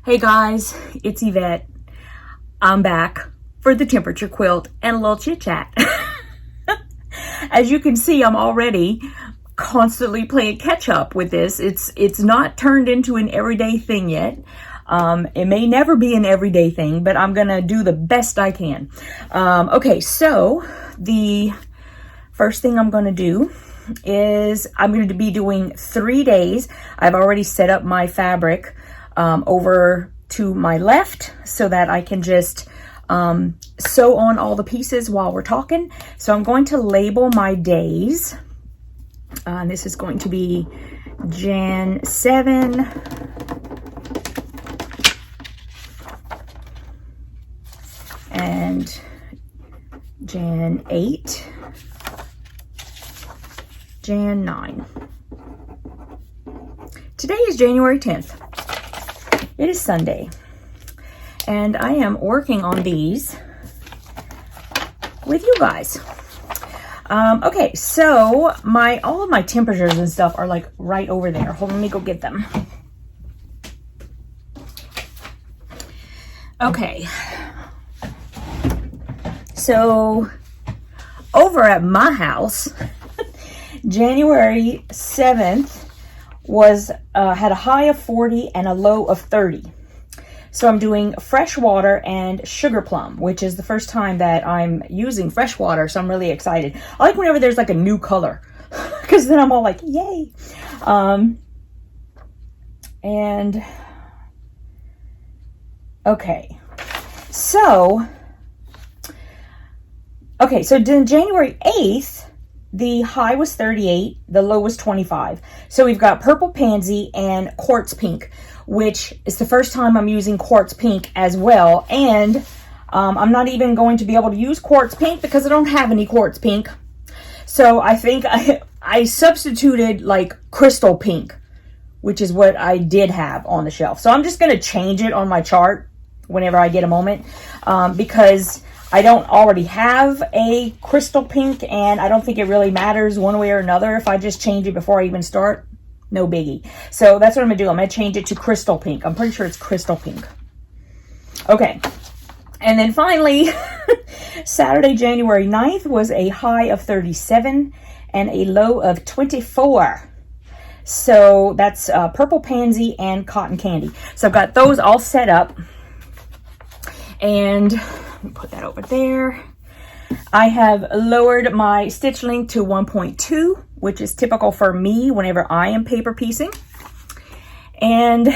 Hey guys, it's Yvette. I'm back for the temperature quilt and a little chit chat. As you can see, I'm already constantly playing catch up with this. It's not turned into an everyday thing yet. It may never be an everyday thing, but I'm gonna do the best I can. Okay, so the first thing I'm gonna do is I'm going to be doing 3 days. I've already set up my fabric over to my left so that I can just sew on all the pieces while we're talking. So I'm going to label my days. This is going to be Jan 7, and Jan 8, Jan 9. Today is January 10th. It is Sunday, and I am working on these with you guys. Okay, so all of my temperatures and stuff are like right over there. Hold on, let me go get them. Okay, so over at my house, January 7th was had a high of 40 and a low of 30. So I'm doing fresh water and sugar plum, which is the first time that I'm using fresh water, so I'm really excited. I like whenever there's like a new color, because then I'm all like, yay. And okay, so then January 8th, the high was 38, the low was 25. So we've got purple pansy and quartz pink, which is the first time I'm using quartz pink as well. And I'm not even going to be able to use quartz pink because I don't have any quartz pink. So I think I substituted like crystal pink, which is what I did have on the shelf. So I'm just going to change it on my chart whenever I get a moment, because I don't already have a crystal pink, and I don't think it really matters one way or another. If I just change it before I even start, no biggie. So that's what I'm gonna do. I'm gonna change it to crystal pink. I'm pretty sure it's crystal pink. Okay, and then finally, Saturday, January 9th was a high of 37 and a low of 24. So that's purple pansy and cotton candy. So I've got those all set up, and put that over there. I have lowered my stitch length to 1.2, which is typical for me whenever I am paper piecing. And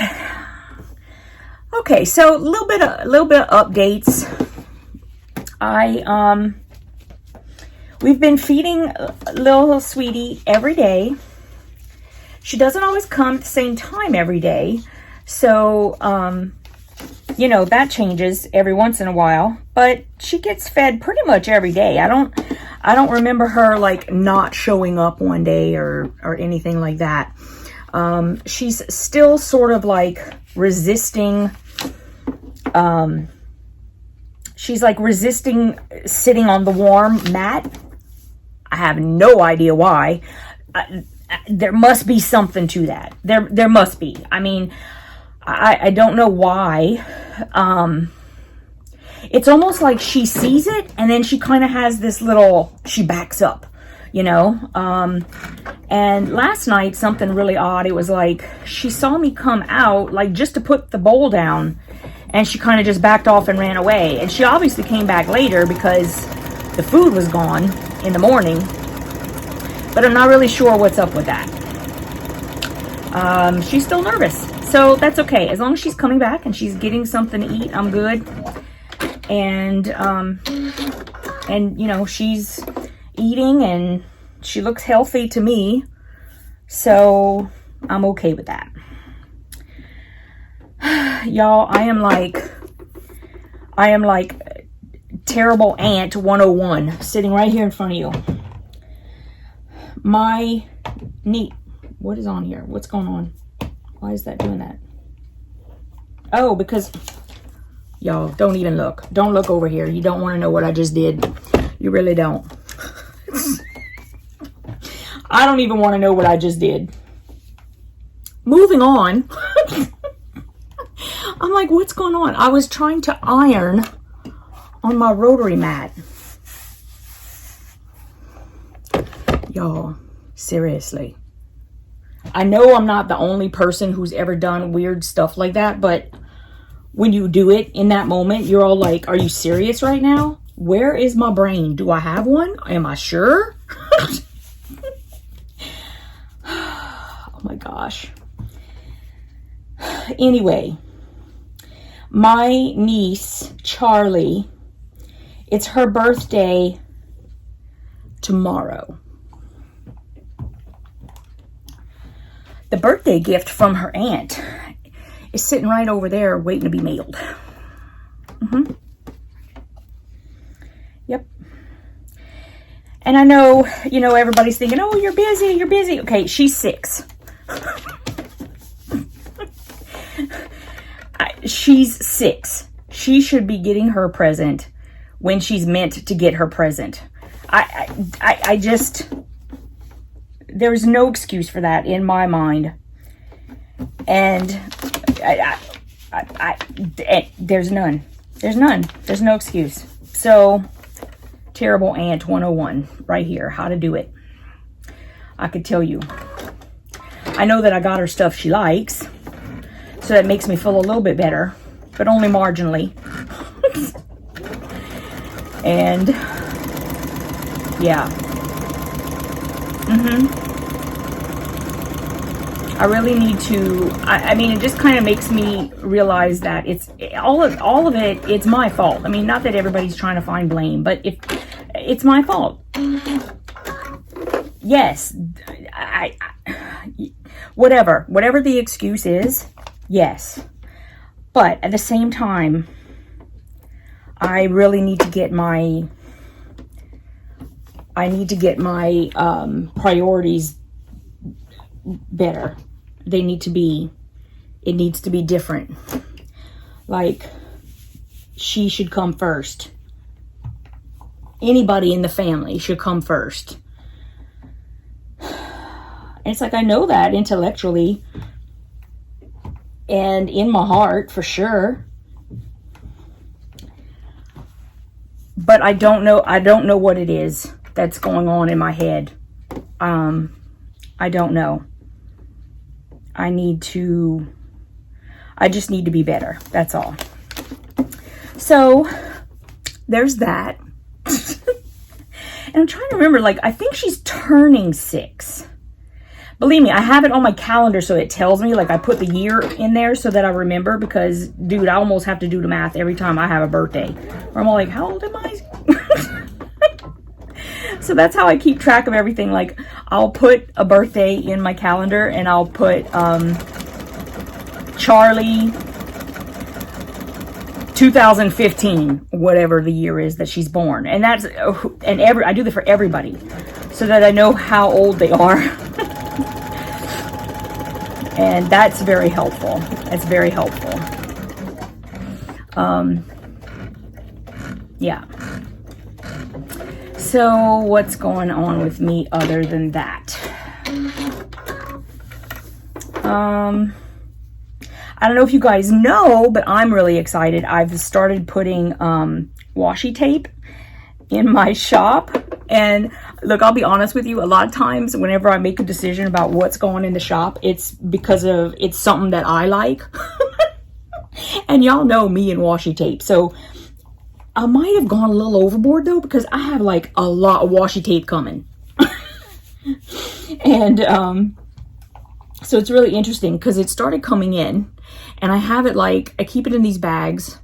okay, so a little bit of updates. We've been feeding little sweetie every day. She doesn't always come at the same time every day, so you know, that changes every once in a while, but she gets fed pretty much every day. I don't remember her like not showing up one day or anything like that. She's still sort of like resisting. She's like resisting sitting on the warm mat. I have no idea why. There must be something to that. There must be. I mean, I don't know why. It's almost like she sees it and then she kind of has this little, she backs up, you know. And last night, something really odd. It was like she saw me come out like just to put the bowl down, and she kind of just backed off and ran away. And she obviously came back later because the food was gone in the morning, but I'm not really sure what's up with that. She's still nervous. So that's okay. As long as she's coming back and she's getting something to eat, I'm good. And you know, she's eating and she looks healthy to me. So I'm okay with that. Y'all, I am like terrible aunt 101 sitting right here in front of you. What is on here? What's going on? Why is that doing that? Oh, because y'all, don't even look. Don't look over here. You don't want to know what I just did. You really don't. I don't even want to know what I just did. Moving on. I'm like, what's going on? I was trying to iron on my rotary mat. Y'all, seriously. I know I'm not the only person who's ever done weird stuff like that, but when you do it in that moment, you're all like, are you serious right now? Where is my brain? Do I have one? Am I sure? Oh my gosh. Anyway, my niece, Charlie, it's her birthday tomorrow. The birthday gift from her aunt is sitting right over there waiting to be mailed. Yep. And I know, you know, everybody's thinking, oh, you're busy, you're busy. Okay, she's 6. She's 6. She should be getting her present when she's meant to get her present. I just, there's no excuse for that in my mind. And there's none. There's none. There's no excuse. So, terrible aunt 101 right here. How to do it. I could tell you. I know that I got her stuff she likes. So that makes me feel a little bit better. But only marginally. And, yeah. I really need to, I mean, it just kind of makes me realize that it's all of it, it's my fault. I mean, not that everybody's trying to find blame, but if it's my fault. Yes, whatever the excuse is, yes. But at the same time, I really need to get my, priorities better. They need to be, it needs to be different. Like, she should come first. Anybody in the family should come first. And it's like, I know that intellectually and in my heart for sure. But I don't know what it is that's going on in my head. I don't know. I just need to be better. That's all. So, there's that. And I'm trying to remember, like, I think she's turning 6. Believe me, I have it on my calendar so it tells me, like, I put the year in there so that I remember because, dude, I almost have to do the math every time I have a birthday. Or I'm all like, how old am I? So that's how I keep track of everything. Like, I'll put a birthday in my calendar and I'll put Charlie 2015, whatever the year is that she's born. And that's, and I do that for everybody so that I know how old they are. And that's very helpful. That's very helpful. Yeah. So, what's going on with me other than that? I don't know if you guys know, but I'm really excited. I've started putting washi tape in my shop. And look, I'll be honest with you, a lot of times whenever I make a decision about what's going in the shop, it's because it's something that I like. And y'all know me and washi tape. So I might have gone a little overboard though, because I have like a lot of washi tape coming. And so it's really interesting because it started coming in and I have it like, I keep it in these bags,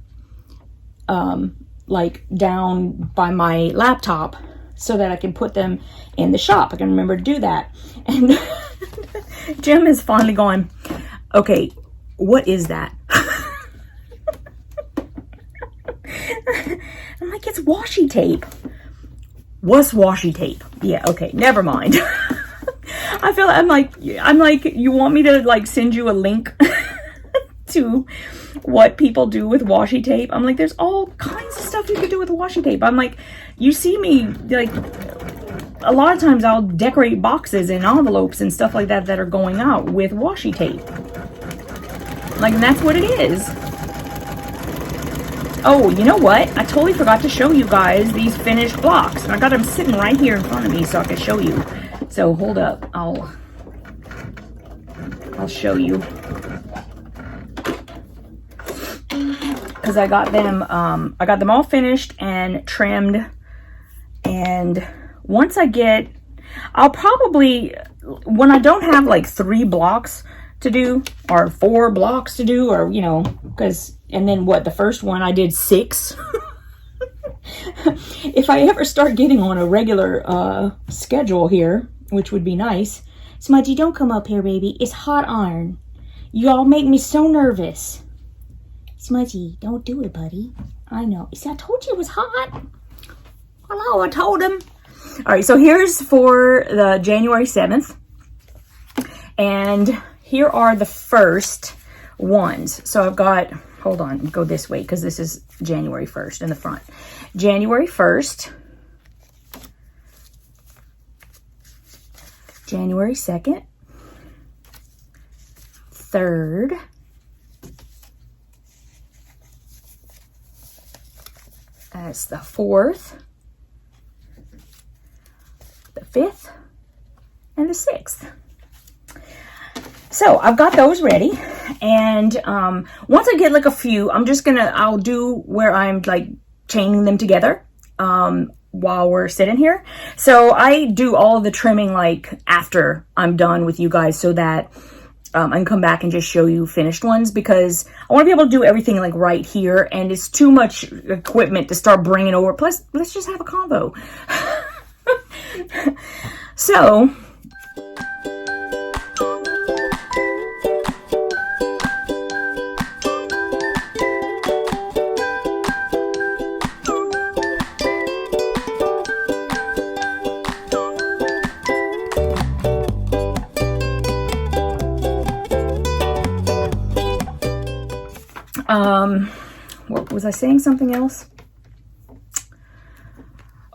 like down by my laptop so that I can put them in the shop. I can remember to do that. And Jim is finally going, okay, what is that? I'm like, it's washi tape. What's washi tape? Yeah, okay, never mind. I feel I'm like, you want me to like send you a link to what people do with washi tape? I'm like, there's all kinds of stuff you can do with washi tape. I'm like, you see me like a lot of times I'll decorate boxes and envelopes and stuff like that that are going out with washi tape. Like, and that's what it is. Oh, you know what? I totally forgot to show you guys these finished blocks. I got them sitting right here in front of me so I can show you. So hold up. I'll show you. Because I got them all finished and trimmed. And once I get, I'll probably, when I don't have like 3 blocks to do or 4 blocks to do, or, you know, because, and then what, the first one I did 6. If I ever start getting on a regular schedule here, which would be nice. Smudgy, don't come up here, baby. It's hot iron. You all make me so nervous. Smudgy, don't do it, buddy. I know. See, I told you it was hot. Hello, I told him. All right, so here's for the January 7th. And here are the first ones. So I've got, hold on, go this way because this is January 1st in the front. January 1st. January 2nd. 3rd. That's the 4th. The 5th. And the 6th. So I've got those ready, and once I get like a few, I'll do where I'm like chaining them together while we're sitting here. So I do all of the trimming like after I'm done with you guys, so that I can come back and just show you finished ones, because I want to be able to do everything like right here, and it's too much equipment to start bringing over. Plus, let's just have a combo. So what was I saying? Something else?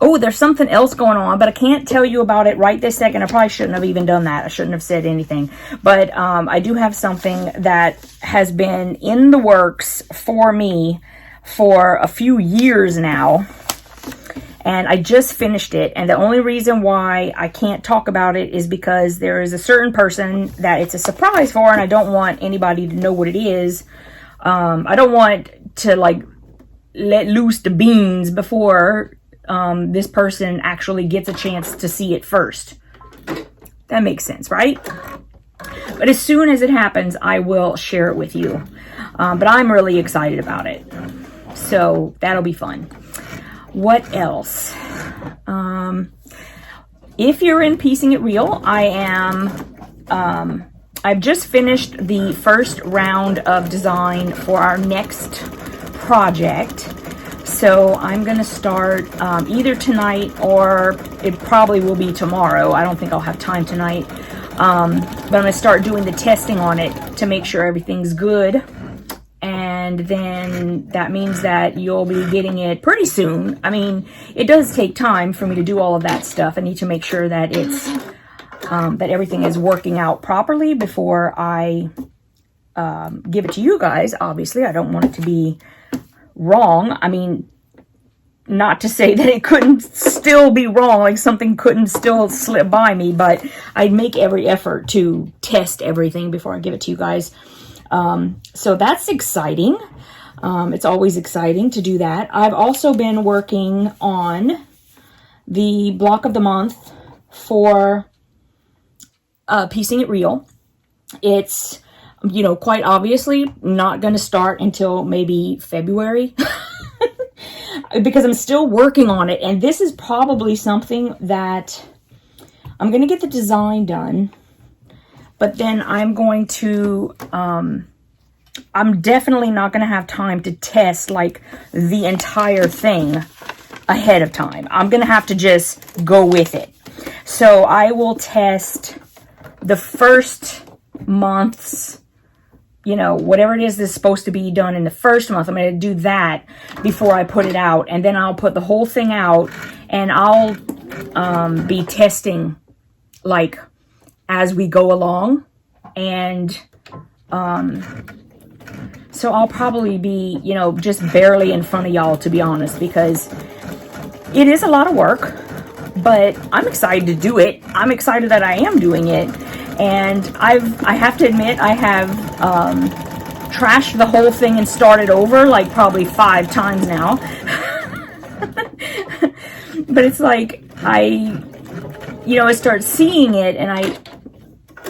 Oh, there's something else going on, but I can't tell you about it right this second. I probably shouldn't have even done that. I shouldn't have said anything. But I do have something that has been in the works for me for a few years now. And I just finished it. And the only reason why I can't talk about it is because there is a certain person that it's a surprise for, and I don't want anybody to know what it is. I don't want to like let loose the beans before this person actually gets a chance to see it first. That makes sense, right? But as soon as it happens, I will share it with you. But I'm really excited about it. So that'll be fun. What else? If you're in Piecing It Real, I've just finished the first round of design for our next project. So I'm going to start either tonight, or it probably will be tomorrow. I don't think I'll have time tonight. But I'm going to start doing the testing on it to make sure everything's good. And then that means that you'll be getting it pretty soon. I mean, it does take time for me to do all of that stuff. I need to make sure that it's that everything is working out properly before I give it to you guys. Obviously, I don't want it to be wrong. I mean, not to say that it couldn't still be wrong, like something couldn't still slip by me, but I make every effort to test everything before I give it to you guys. So that's exciting. It's always exciting to do that. I've also been working on the block of the month for Piecing It Real. It's, you know, quite obviously not going to start until maybe February because I'm still working on it. And this is probably something that I'm going to get the design done, but then I'm going to, I'm definitely not going to have time to test like the entire thing ahead of time. I'm going to have to just go with it. So I will test the first month's, you know, whatever it is that's supposed to be done in the first month. I'm going to do that before I put it out. And then I'll put the whole thing out, and I'll be testing like as we go along. And So I'll probably be, you know, just barely in front of y'all, to be honest, because it is a lot of work, but I'm excited to do it. I'm excited that I am doing it. And I have to admit, I have trashed the whole thing and started over like probably 5 times now. But it's like, I start seeing it, and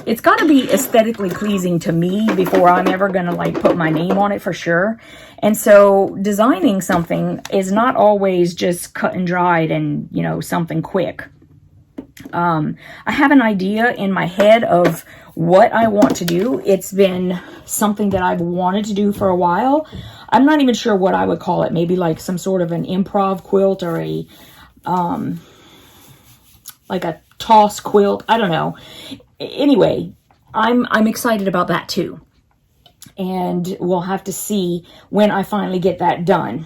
it's got to be aesthetically pleasing to me before I'm ever going to like put my name on it for sure. And so designing something is not always just cut and dried and, you know, something quick. I have an idea in my head of what I want to do. It's been something that I've wanted to do for a while. I'm not even sure what I would call it. Maybe like some sort of an improv quilt, or a like a toss quilt. I don't know. Anyway, I'm excited about that too. And we'll have to see when I finally get that done.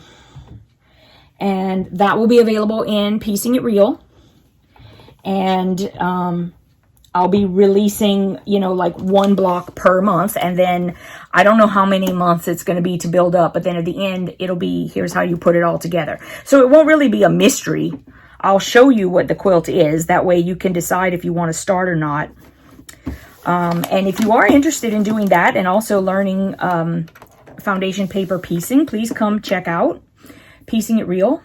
And that will be available in Piecing It Real. And I'll be releasing, you know, like 1 block per month. And then I don't know how many months it's going to be to build up. But then at the end, it'll be, here's how you put it all together. So it won't really be a mystery. I'll show you what the quilt is. That way you can decide if you want to start or not. And if you are interested in doing that and also learning foundation paper piecing, please come check out Piecing It Real.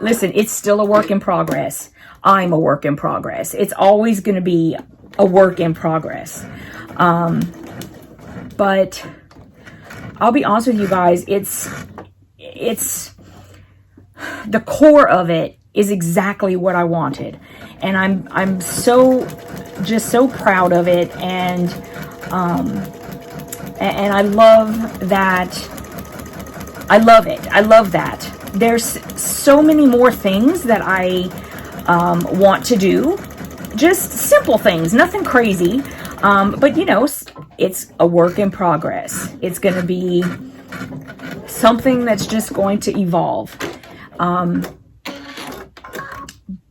Listen, it's still a work in progress. I'm a work in progress. It's always going to be a work in progress. But I'll be honest with you guys, it's the core of it is exactly what I wanted. And I'm so proud of it, and I love that. I love it. I love that. There's so many more things that I want to do. Just simple things, nothing crazy. But you know, it's a work in progress. It's going to be something that's just going to evolve.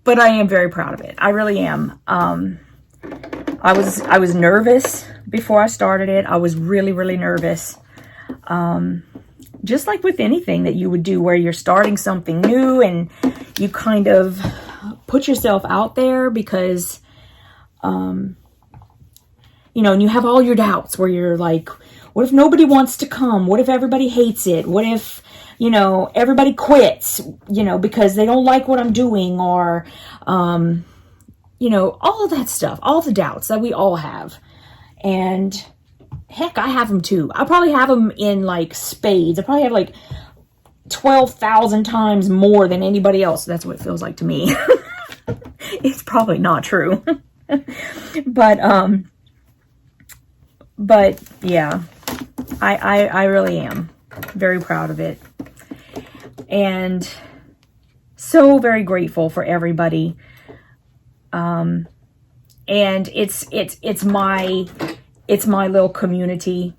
But I am very proud of it. I really am. I was nervous before I started it. I was really, really nervous. Just like with anything that you would do where you're starting something new and you kind of put yourself out there because, you know, and you have all your doubts where you're like, what if nobody wants to come? What if everybody hates it? What if, you know, everybody quits, you know, because they don't like what I'm doing, or, you know, all of that stuff, all the doubts that we all have. And heck, I have them too. I probably have them in like spades. I probably have like 12,000 times more than anybody else. That's what it feels like to me. It's probably not true. But yeah, I really am very proud of it. And so very grateful for everybody. And it's my little community,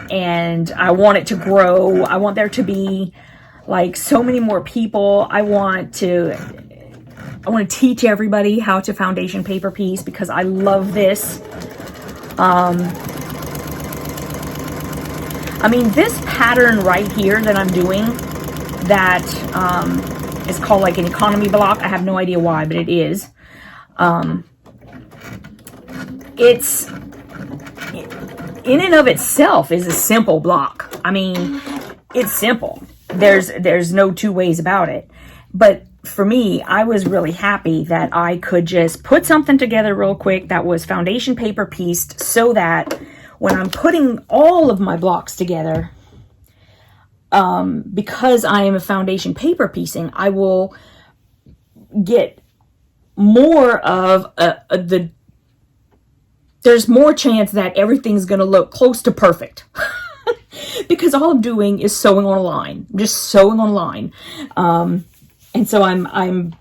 and I want it to grow. I want there to be like so many more people. I want to teach everybody how to foundation paper piece because I love this. I mean, this pattern right here that I'm doing, that is called like an economy block. I have no idea why, but it is. It's in and of itself is a simple block. I mean, it's simple. There's no two ways about it. But for me, I was really happy that I could just put something together real quick that was foundation paper pieced, so that when I'm putting all of my blocks together, because I am a foundation paper piecing, I will get more of there's more chance that everything's going to look close to perfect. Because all I'm doing is sewing on a line. I'm just sewing on a line. And so I'm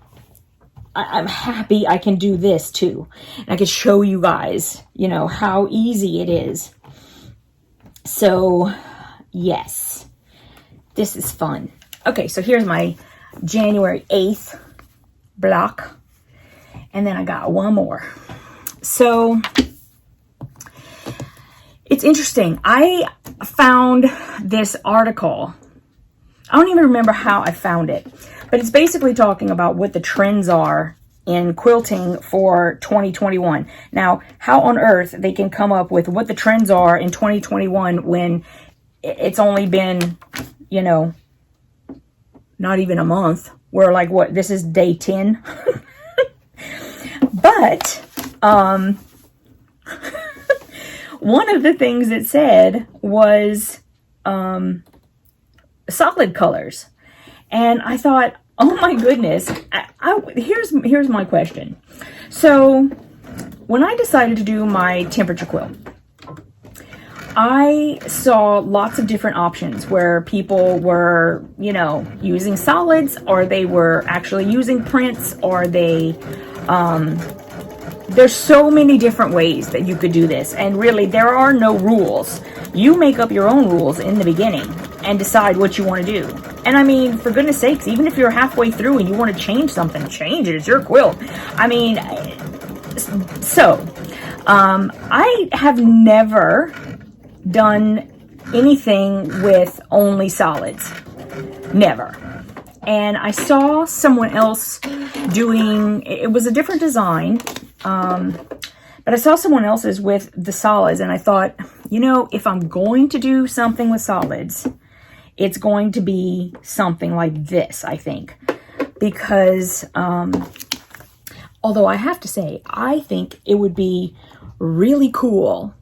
happy I can do this too. And I can show you guys, you know, how easy it is. So, yes. This is fun. Okay, so here's my January 8th block. And then I got one more. So, it's interesting. I found this article. I don't even remember how I found it, but it's basically talking about what the trends are in quilting for 2021. Now, how on earth they can come up with what the trends are in 2021 when it's only been, you know, not even a month. We're like, what, this is day 10? But, one of the things it said was, solid colors. And I thought, oh my goodness, here's my question. So when I decided to do my temperature quilt, I saw lots of different options where people were, you know, using solids, or they were actually using prints, or they, there's so many different ways that you could do this. And really, there are no rules. You make up your own rules in the beginning and decide what you want to do. And I mean, for goodness sakes, even if you're halfway through and you want to change something, change it. It's your quilt. I mean, so, I have never done anything with only solids. Never. And I saw someone else doing, it was a different design, but I saw someone else's with the solids, and I thought, you know, if I'm going to do something with solids, it's going to be something like this, I think. Because, although I have to say, I think it would be really cool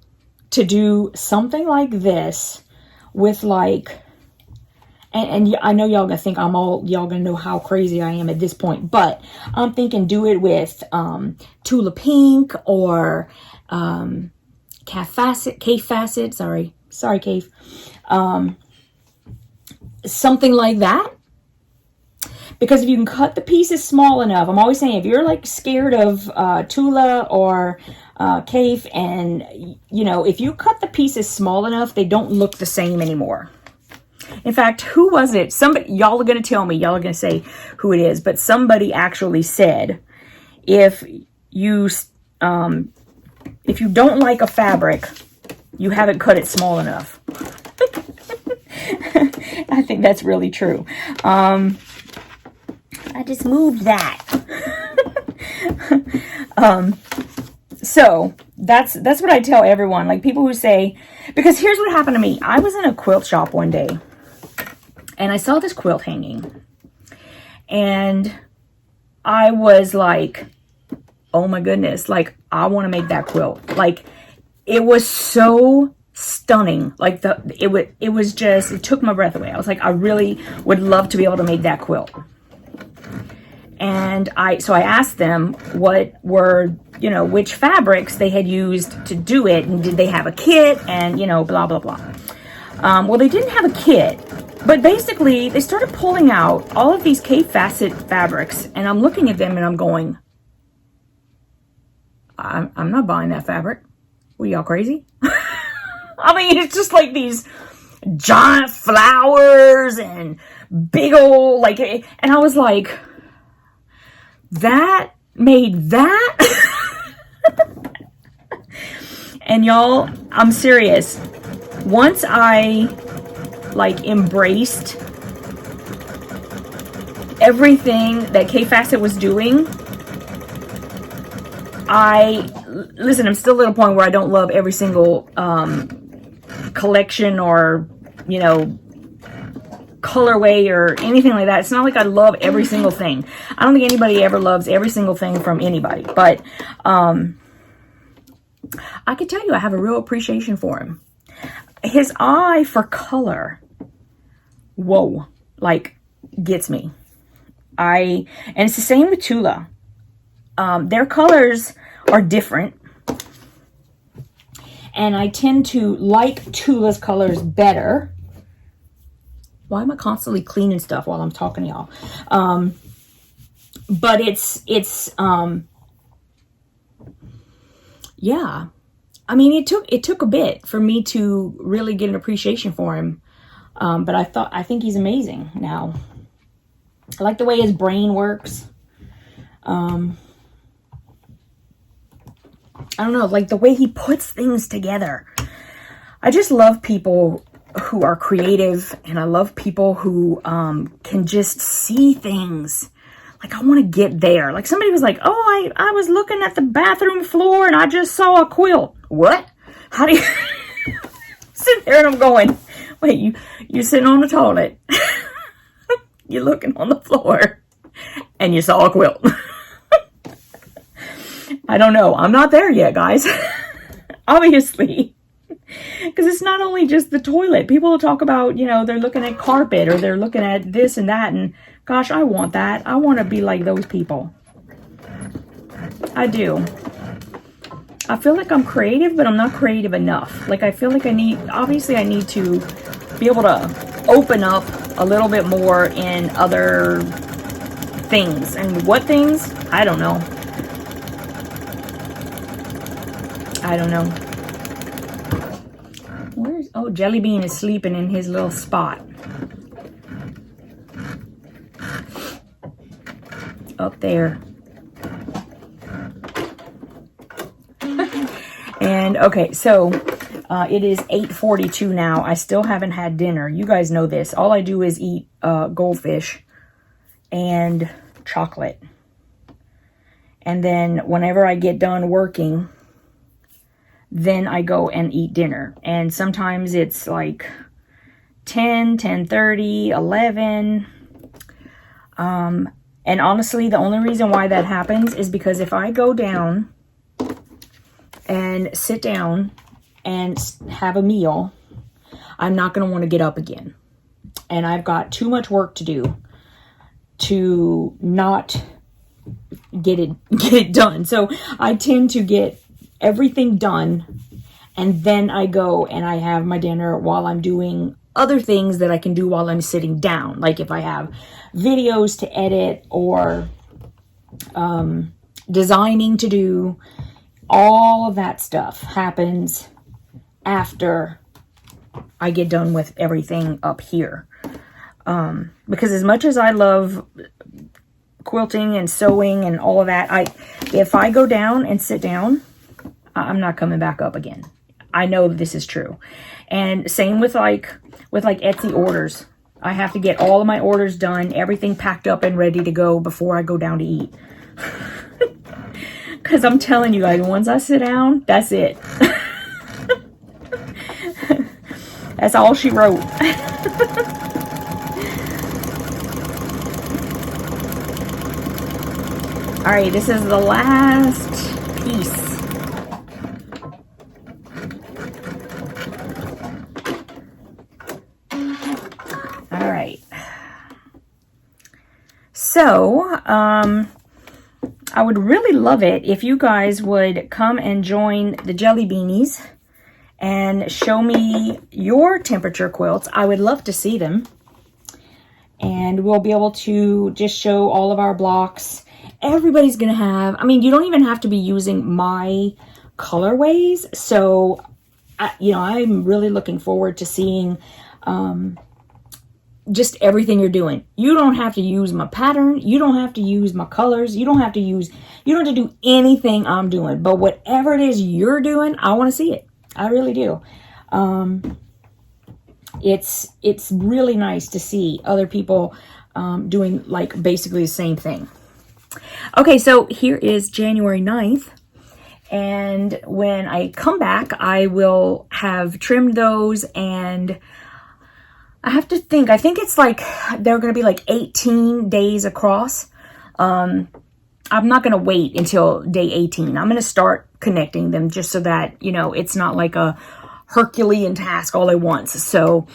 to do something like this with like, and I know y'all gonna think y'all gonna know how crazy I am at this point, but I'm thinking do it with Tula Pink or Cave Facet, sorry Cave, something like that. Because if you can cut the pieces small enough, I'm always saying, if you're like scared of Tula or Cave, and you know, if you cut the pieces small enough, they don't look the same anymore. In fact, who was it? Somebody, y'all are going to tell me, y'all are going to say who it is, but somebody actually said, if you don't like a fabric, you haven't cut it small enough. I think that's really true. I just moved that. So that's what I tell everyone, like people who say, because here's what happened to me. I was in a quilt shop one day and I saw this quilt hanging and I was like, oh my goodness, like I want to make that quilt. Like it was so stunning. Like it took my breath away. I was like, I really would love to be able to make that quilt. And so I asked them what were, you know, which fabrics they had used to do it, and did they have a kit, and, you know, blah, blah, blah. Well, they didn't have a kit, but basically they started pulling out all of these Cave Facet fabrics, and I'm looking at them and I'm going, I'm not buying that fabric. What are y'all crazy? I mean, it's just like these giant flowers and big old, like, and I was like, that made that? And y'all, I'm serious. Once I like embraced everything that Cave Facet was doing, listen, I'm still at a point where I don't love every single collection or, you know, colorway or anything like that. It's not like I love every single thing. I don't think anybody ever loves every single thing from anybody, but I can tell you I have a real appreciation for him. His eye for color, whoa, like gets me. And it's the same with Tula. Their colors are different, and I tend to like Tula's colors better. Why am I constantly cleaning stuff while I'm talking to y'all? But it's yeah. I mean, it took a bit for me to really get an appreciation for him. But I think he's amazing now. I like the way his brain works. I don't know, like the way he puts things together. I just love people who are creative, and I love people who can just see things. Like, I want to get there. Like, somebody was like, oh, I was looking at the bathroom floor and I just saw a quilt. What? How do you sit there? And I'm going, wait, you're sitting on the toilet. You're looking on the floor and you saw a quilt. I don't know. I'm not there yet, guys. Obviously. Because it's not only just the toilet. People will talk about, you know, they're looking at carpet or they're looking at this and that. And gosh, I want that. I want to be like those people. I do. I feel like I'm creative, but I'm not creative enough. Like, I feel like obviously I need to be able to open up a little bit more in other things. And what things? I don't know. I don't know. Oh, Jellybean is sleeping in his little spot. Up there. And okay, so it is 8:42 now. I still haven't had dinner. You guys know this. All I do is eat goldfish and chocolate. And then whenever I get done working, then I go and eat dinner. And sometimes it's like 10, 10:30, 11. And honestly, the only reason why that happens is because if I go down and sit down and have a meal, I'm not going to want to get up again. And I've got too much work to do to not get it done. So I tend to get everything done, and then I go and I have my dinner while I'm doing other things that I can do while I'm sitting down. Like if I have videos to edit or designing to do, all of that stuff happens after I get done with everything up here. Because as much as I love quilting and sewing and all of that, if I go down and sit down, I'm not coming back up again. I know this is true. And same with like Etsy orders. I have to get all of my orders done, everything packed up and ready to go before I go down to eat. Because I'm telling you guys, once I sit down, that's it. That's all she wrote. All right, this is the last piece. All right. So, I would really love it if you guys would come and join the Jelly Beanies and show me your temperature quilts. I would love to see them. And we'll be able to just show all of our blocks. Everybody's going to have, I mean, you don't even have to be using my colorways. So, I'm really looking forward to seeing just everything you're doing. You don't have to use my pattern. You don't have to use my colors. You don't have to do anything I'm doing. But whatever it is you're doing, I want to see it. I really do. It's really nice to see other people doing like basically the same thing. Okay, so here is January 9th. And when I come back, I will have trimmed those, and I have to think. I think it's like they're going to be like 18 days across. I'm not going to wait until day 18. I'm going to start connecting them just so that, it's not like a Herculean task all at once. So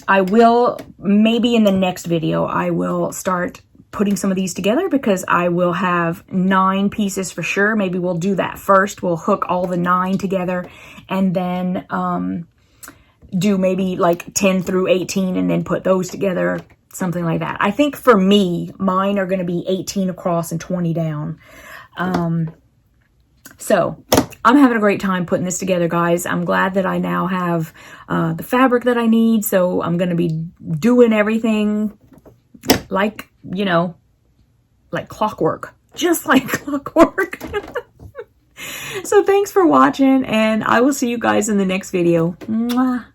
I will, maybe in the next video, I will start putting some of these together because I will have 9 pieces for sure. Maybe we'll do that first. We'll hook all the 9 together and then do maybe like 10 through 18 and then put those together, something like that. I think for me, mine are going to be 18 across and 20 down. So I'm having a great time putting this together, guys. I'm glad that I now have the fabric that I need. So I'm going to be doing everything like, like clockwork, just like clockwork. So thanks for watching, and I will see you guys in the next video. Mwah.